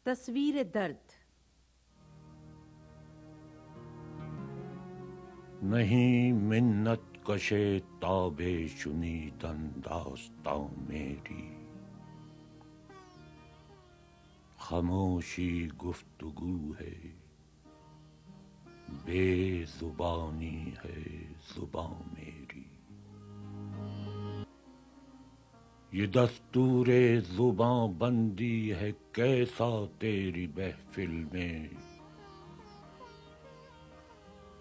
تصویر درد. نہیں منت کشے تاب شنیدن داستاں میری، خاموشی گفتگو ہے، بے زبانی ہے زباں میری. یہ دستور زباں بندی ہے کیسا تیری محفل میں،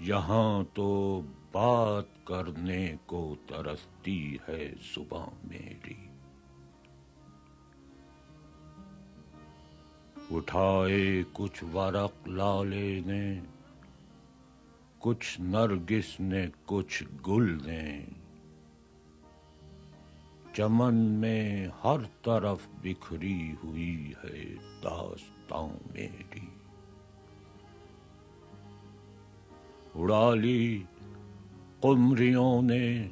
یہاں تو بات کرنے کو ترستی ہے زباں میری. اٹھائے کچھ ورق لالے نے، کچھ نرگس نے کچھ گل نے، چمن میں ہر طرف بکھری ہوئی ہے داستاں میری. اڑا لی قمریوں نے،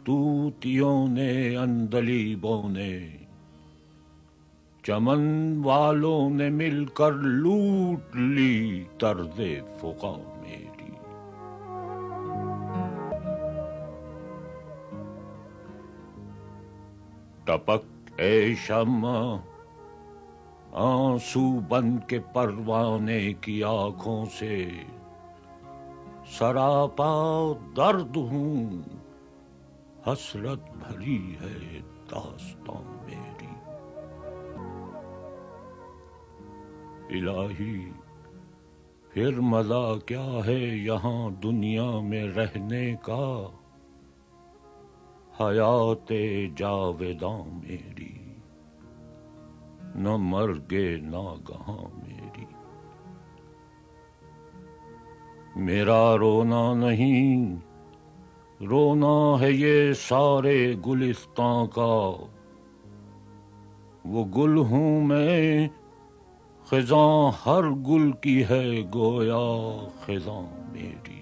طوطیوں نے، عندلیبوں نے، چمن والوں نے مل کر لوٹ لی طرز فغاں میری. ٹپک اے شمع آنسو بن کے پروانے کی آنکھوں سے، سراپا درد ہوں حسرت بھری ہے داستاں میری. الہی پھر مزہ کیا ہے یہاں دنیا میں رہنے کا، حیات جاوداں میری، نہ مرگ ناگہاں میری. میرا رونا نہیں، رونا ہے یہ سارے گلستاں کا، وہ گل ہوں میں، خزاں ہر گل کی ہے گویا خزاں میری.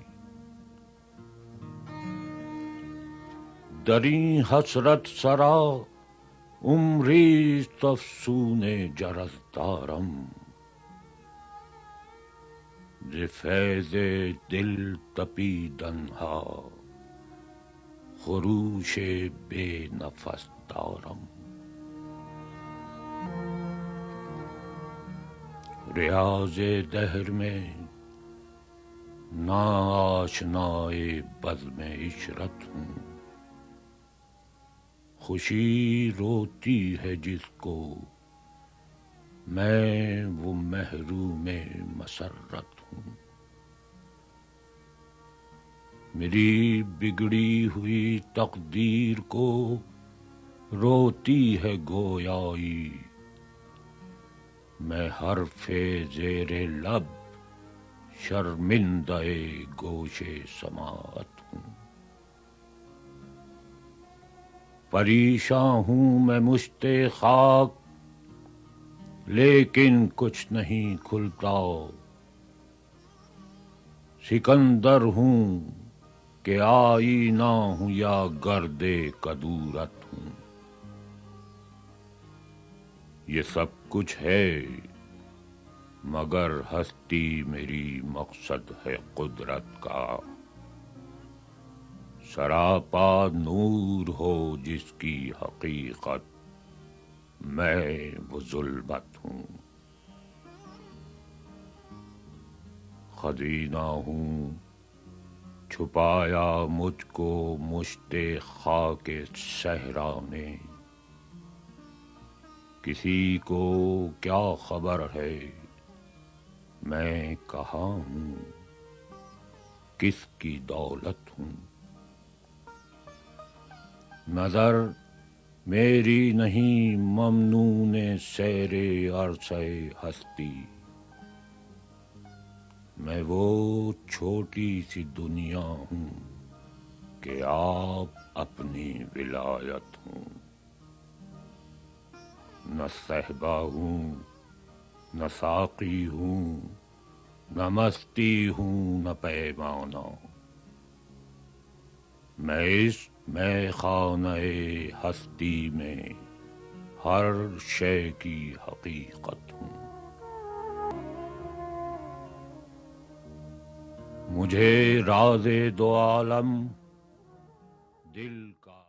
دریں حسرت سرا عمری افسون جرس دارم، ز فیض دل تپیدن ها خروش بے نفس دارم. ریاض دہر میں نا آشنائے بزم عشرت ہوں، خوشی روتی ہے جس کو، میں وہ محروم مسرت ہوں. میری بگڑی ہوئی تقدیر کو روتی ہے گویائی، میں حرف زیر لب شرمندہ گوش سماعت ہوں. پریشاں ہوں میں مشت خاک، لیکن کچھ نہیں کھلتا، سکندر ہوں کہ آئینہ ہوں یا گرد کدورت ہوں. یہ سب کچھ ہے مگر ہستی میری مقصد ہے قدرت کا، سراپا نور ہو جس کی حقیقت، میں وہ ظلمت ہوں. خزینہ ہوں چھپایا مجھ کو مشت خاک صحرا نے، کسی کو کیا خبر ہے میں کہاں ہوں، کس کی دولت ہوں. نظر میری نہیں ممنون سیر عرصہ ہستی، میں وہ چھوٹی سی دنیا ہوں کہ آپ اپنی ولایت ہوں. نہ صہبا ہوں نہ ساقی ہوں، نہ مستی ہوں نہ پیمانہ، میں اس میں خانہ ہستی میں ہر شے کی حقیقت ہوں. مجھے راز دو عالم دل کا